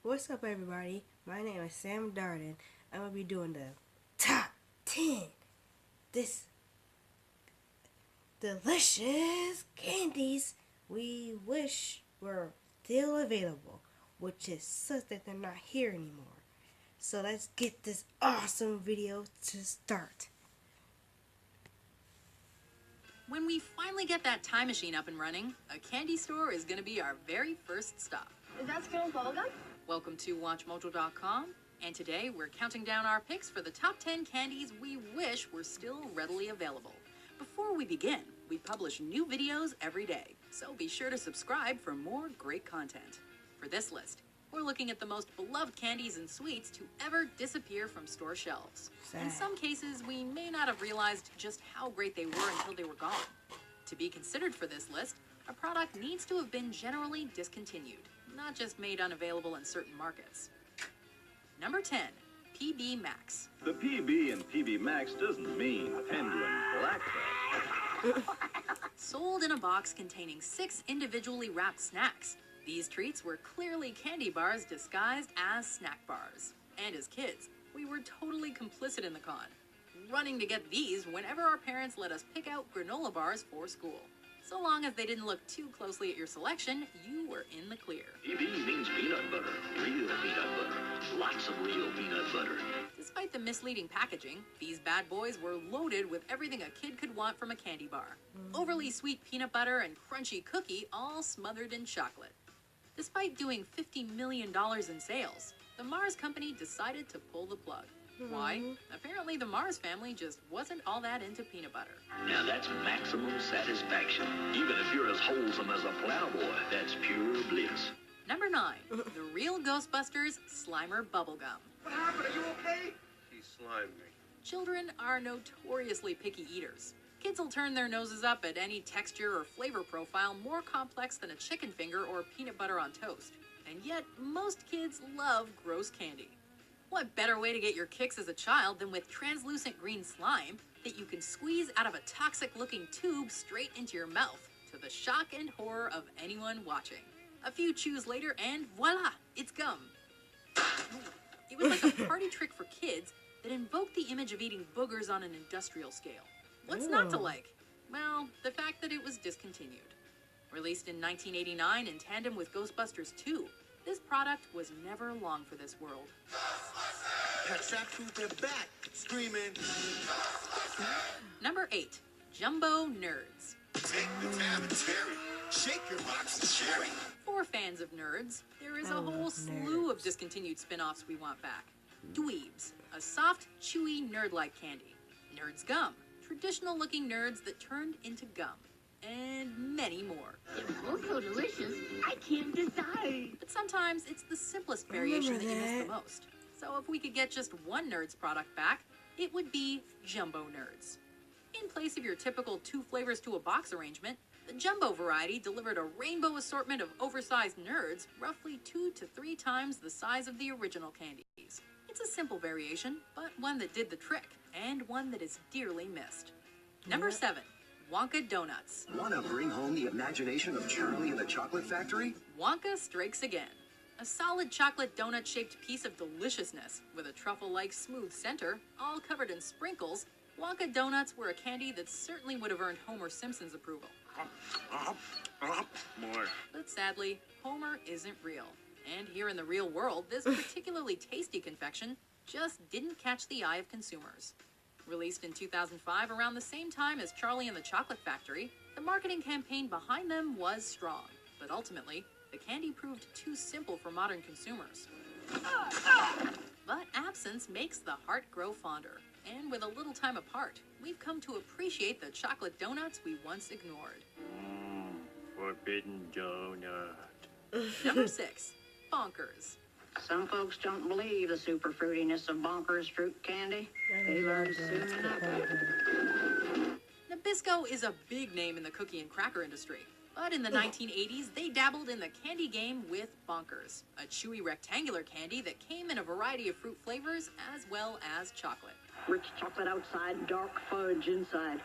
What's up, everybody? My name is Sam Darden. I'm gonna be doing the top 10 this delicious candies we wish were still available, which is such that they're not here anymore. So let's get this awesome video to start. When we finally get that time machine up and running, a candy store is going to be our very first stop. Is that Skittles bubblegum? Welcome to WatchMojo.com, and today we're counting down our picks for the top 10 candies we wish were still readily available. Before we begin, we publish new videos every day, so be sure to subscribe for more great content. For this list, we're looking at the most beloved candies and sweets to ever disappear from store shelves. In some cases, we may not have realized just how great they were until they were gone. To be considered for this list, a product needs to have been generally discontinued, not just made unavailable in certain markets. Number 10, PB Max. The PB in PB Max doesn't mean penguin blacktail. Sold in a box containing 6 individually wrapped snacks, these treats were clearly candy bars disguised as snack bars. And as kids, we were totally complicit in the con, running to get these whenever our parents let us pick out granola bars for school. So long as they didn't look too closely at your selection, you were in the clear. PB means peanut butter, real peanut butter, lots of real peanut butter. Despite the misleading packaging, these bad boys were loaded with everything a kid could want from a candy bar. Overly sweet peanut butter and crunchy cookie, all smothered in chocolate. Despite doing $50 million in sales, the Mars company decided to pull the plug. Why? Apparently the Mars family just wasn't all that into peanut butter. Now that's maximum satisfaction. Even if you're as wholesome as a plowboy, that's pure bliss. Number 9, the real Ghostbusters Slimer Bubblegum. What happened? Are you okay? He slimed me. Children are notoriously picky eaters. Kids will turn their noses up at any texture or flavor profile more complex than a chicken finger or peanut butter on toast. And yet, most kids love gross candy. What better way to get your kicks as a child than with translucent green slime that you can squeeze out of a toxic-looking tube straight into your mouth, to the shock and horror of anyone watching. A few chews later and voila, it's gum. It was like a party trick for kids that invoked the image of eating boogers on an industrial scale. What's not to like? Well, the fact that it was discontinued. Released in 1989 in tandem with Ghostbusters 2, this product was never long for this world. Catch that food, they're back, screaming. Number 8, Jumbo Nerds. Take the tab and cherry. Shake your box and cherry. For fans of nerds, there is a whole slew of discontinued spin-offs we want back. Dweebs, a soft, chewy, nerd-like candy. Nerds Gum, traditional-looking nerds that turned into gum. And many more. They're both so delicious, I can't decide. But sometimes it's the simplest variation that you miss the most. So if we could get just one Nerds product back, it would be Jumbo Nerds. In place of your typical 2 flavors to a box arrangement, the Jumbo variety delivered a rainbow assortment of oversized nerds, roughly 2 to 3 times the size of the original candies. It's a simple variation, but one that did the trick, and one that is dearly missed. Number 7, Wonka Donuts. Want to bring home the imagination of Charlie and the Chocolate Factory? Wonka strikes again. A solid chocolate donut-shaped piece of deliciousness with a truffle-like smooth center, all covered in sprinkles, Wonka Donuts were a candy that certainly would have earned Homer Simpson's approval. More. But sadly, Homer isn't real. And here in the real world, this particularly tasty confection just didn't catch the eye of consumers. Released in 2005 around the same time as Charlie and the Chocolate Factory, the marketing campaign behind them was strong. But ultimately, the candy proved too simple for modern consumers. But absence makes the heart grow fonder. And with a little time apart, we've come to appreciate the chocolate donuts we once ignored. Forbidden donut. Number 6, Bonkers. Some folks don't believe the super fruitiness of Bonkers fruit candy. They learn soon enough. Nabisco is a big name in the cookie and cracker industry. But in the 1980s, they dabbled in the candy game with Bonkers, a chewy rectangular candy that came in a variety of fruit flavors as well as chocolate. Rich chocolate outside, dark fudge inside.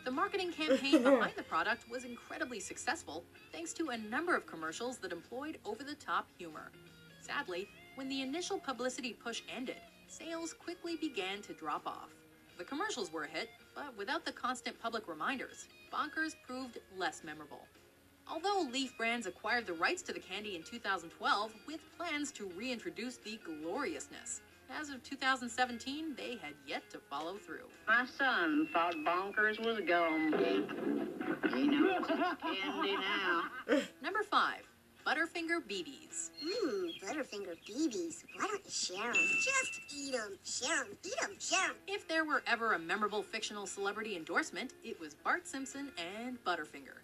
The marketing campaign behind the product was incredibly successful thanks to a number of commercials that employed over-the-top humor. Sadly, when the initial publicity push ended, sales quickly began to drop off. The commercials were a hit, but without the constant public reminders, Bonkers proved less memorable. Although Leaf Brands acquired the rights to the candy in 2012 with plans to reintroduce the gloriousness, as of 2017, they had yet to follow through. My son thought Bonkers was gum. He knows it's candy now. Number 5. Butterfinger BBs. Butterfinger BBs. Why don't you share them? Just eat them. Share them. Eat them. Share them. If there were ever a memorable fictional celebrity endorsement, it was Bart Simpson and Butterfinger.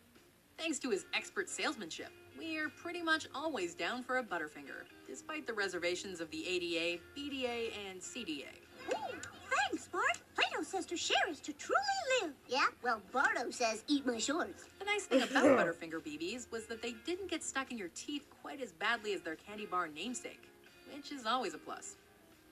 Thanks to his expert salesmanship, we're pretty much always down for a Butterfinger, despite the reservations of the ADA, BDA, and CDA. Thanks, Bart. Plato says to share is to truly live. Yeah, well, Bardo says eat my shorts. The nice thing about Butterfinger BBs was that they didn't get stuck in your teeth quite as badly as their candy bar namesake, which is always a plus.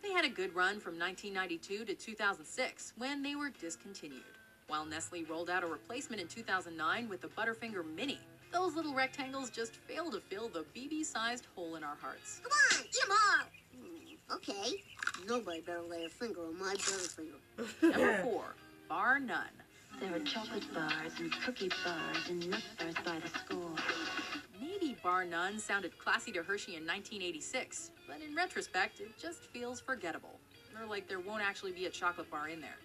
They had a good run from 1992 to 2006, when they were discontinued. While Nestle rolled out a replacement in 2009 with the Butterfinger Mini, those little rectangles just failed to fill the BB-sized hole in our hearts. Come on, eat them all. Okay. Nobody better lay a finger on my Butterfinger. Number 4. Bar None. There are chocolate bars and cookie bars and nut bars by the score. Maybe Bar None sounded classy to Hershey in 1986, but in retrospect, it just feels forgettable. Or like there won't actually be a chocolate bar in there.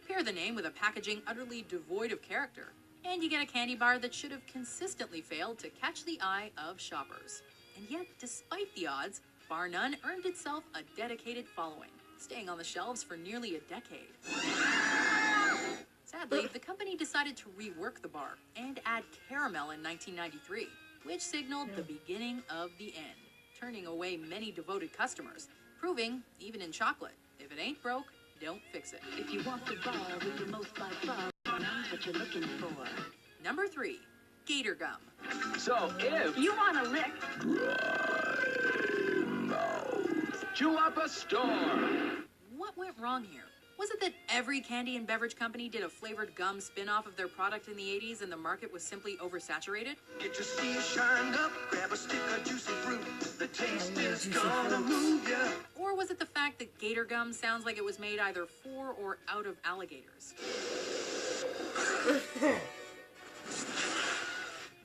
Pair the name with a packaging utterly devoid of character, and you get a candy bar that should have consistently failed to catch the eye of shoppers. And yet, despite the odds, Bar None earned itself a dedicated following, staying on the shelves for nearly a decade. Sadly, the company decided to rework the bar and add caramel in 1993, which signaled the beginning of the end, turning away many devoted customers, proving, even in chocolate, if it ain't broke, don't fix it. If you want the bar with the most by far, that's what you're looking for. Number 3. Gator Gum. So if You want a lick? chew up a storm. What went wrong here? Was it that every candy and beverage company did a flavored gum spin-off of their product in the 80s and the market was simply oversaturated? Get your steel shined up, grab a stick of juicy fruit. The taste is gonna move ya. Or was it the fact that Gator Gum sounds like it was made either for or out of alligators?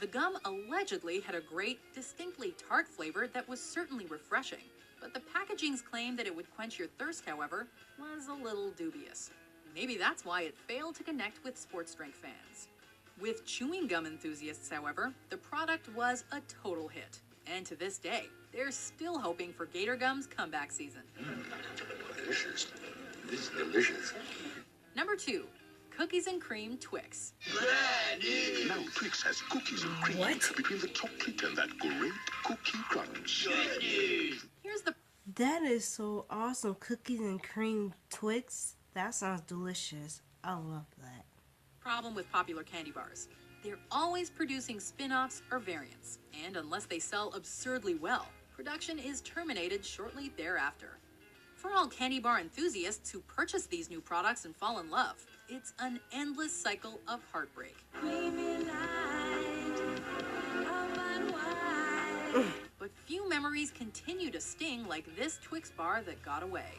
The gum allegedly had a great, distinctly tart flavor that was certainly refreshing, but the packaging's claim that it would quench your thirst, however, was a little dubious. Maybe that's why it failed to connect with sports drink fans. With chewing gum enthusiasts, however, the product was a total hit. And to this day, they're still hoping for Gator Gum's comeback season. Delicious. This is delicious. Number 2. Cookies and Cream Twix. Now Twix has cookies and cream between the chocolate and that great cookie crunch. Here's the That is so awesome. Cookies and cream Twix. That sounds delicious. I love that. problem with popular candy bars. They're always producing spin-offs or variants, and unless they sell absurdly well, production is terminated shortly thereafter. For all candy bar enthusiasts who purchase these new products and fall in love, it's an endless cycle of heartbreak. But few memories continue to sting like this Twix bar that got away.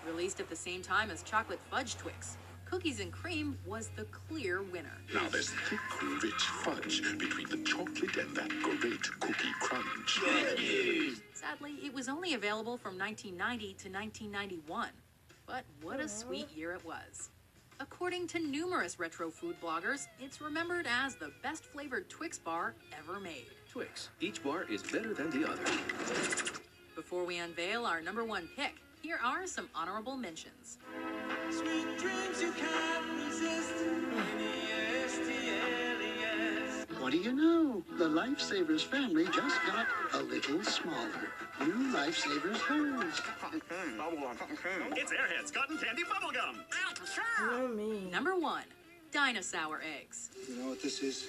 Released at the same time as Chocolate Fudge Twix, Cookies and Cream was the clear winner. Now there's thick, rich fudge between the chocolate and that great cookie crunch. Sadly, it was only available from 1990 to 1991. But what a sweet year it was. According to numerous retro food bloggers, it's remembered as the best flavored Twix bar ever made. Twix. Each bar is better than the other. Before we unveil our number one pick, here are some honorable mentions. Sweet dreams you can't resist. N-E-S-T-L-E-S. What do you know? The Lifesavers family just got a little smaller. New Lifesavers holes. It's Airhead's Cotton Candy Bubblegum. Number 1, Dyna Sour Eggs. You know what this is?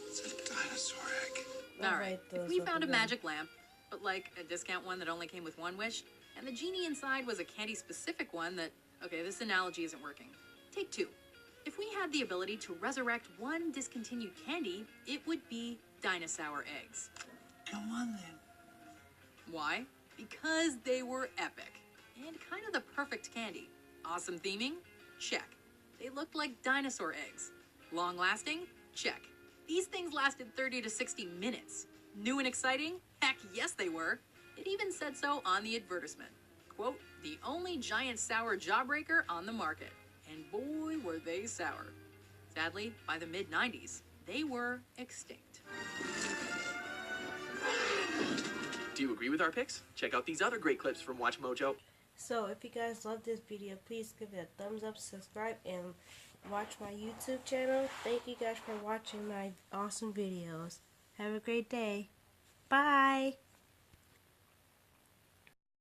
It's a dinosaur egg. Alright, if we found a magic lamp, but like a discount one that only came with one wish, and the genie inside was a candy-specific one that Okay, this analogy isn't working. Take two. If we had the ability to resurrect one discontinued candy, it would be dinosaur eggs. Come on then. Why? Because they were epic. And kind of the perfect candy. Awesome theming? Check. They looked like dinosaur eggs. Long lasting? Check. These things lasted 30 to 60 minutes. New and exciting? Heck yes they were. It even said so on the advertisement. Quote, the only giant sour jawbreaker on the market. And boy were they sour. Sadly, by the mid-90s, they were extinct. Do you agree with our picks? Check out these other great clips from Watch Mojo. So if you guys love this video, please give it a thumbs up, subscribe, and watch my YouTube channel. Thank you guys for watching my awesome videos. Have a great day. Bye.